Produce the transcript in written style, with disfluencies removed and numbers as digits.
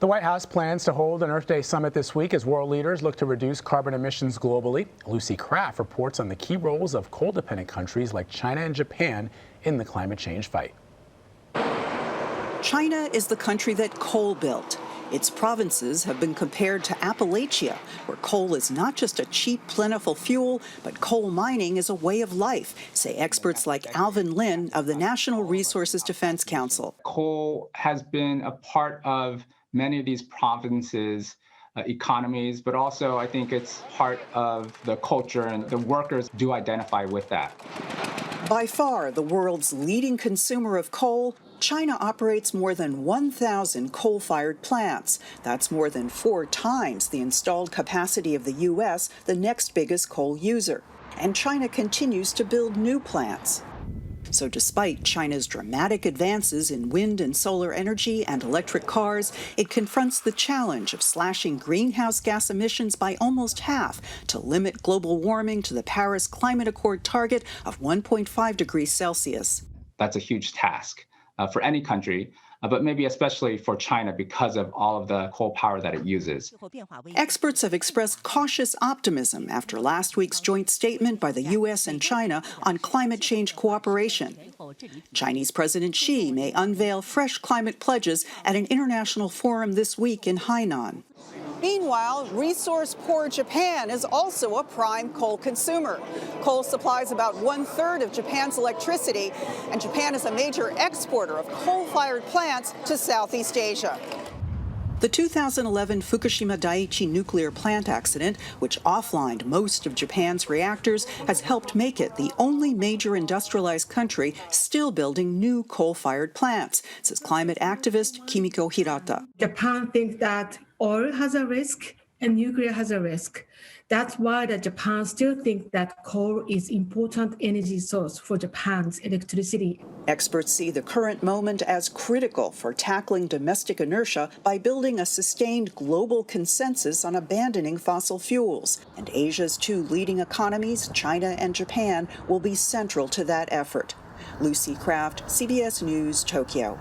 The White House plans to hold an Earth Day summit this week as world leaders look to reduce carbon emissions globally. Lucy Kraft reports on the key roles of coal-dependent countries like China and Japan in the climate change fight. China is the country that coal built. Its provinces have been compared to Appalachia, where coal is not just a cheap, plentiful fuel, but coal mining is a way of life, say experts like Alvin Lin of the National Resources Defense Council. Coal has been a part of many of these provinces' economies, but also I think it's part of the culture, and the workers do identify with that. By far the world's leading consumer of coal, China operates more than 1,000 coal-fired plants. That's more than 4 times the installed capacity of the U.S., the next biggest coal user. And China continues to build new plants. So despite China's dramatic advances in wind and solar energy and electric cars, it confronts the challenge of slashing greenhouse gas emissions by almost half to limit global warming to the Paris Climate Accord target of 1.5 degrees Celsius. That's a huge task for any country, but maybe especially for China because of all of the coal power that it uses. Experts have expressed cautious optimism after last week's joint statement by the U.S. and China on climate change cooperation. Chinese President Xi may unveil fresh climate pledges at an international forum this week in Hainan. Meanwhile, resource-poor Japan is also a prime coal consumer. Coal supplies about 1/3 of Japan's electricity, and Japan is a major exporter of coal-fired plants to Southeast Asia. The 2011 Fukushima Daiichi nuclear plant accident, which offlined most of Japan's reactors, has helped make it the only major industrialized country still building new coal-fired plants, says climate activist Kimiko Hirata. Japan thinks that oil has a risk and nuclear has a risk. That's why Japan still thinks that coal is important energy source for Japan's electricity. Experts see the current moment as critical for tackling domestic inertia by building a sustained global consensus on abandoning fossil fuels. And Asia's 2 leading economies, China and Japan, will be central to that effort. Lucy Kraft, CBS News, Tokyo.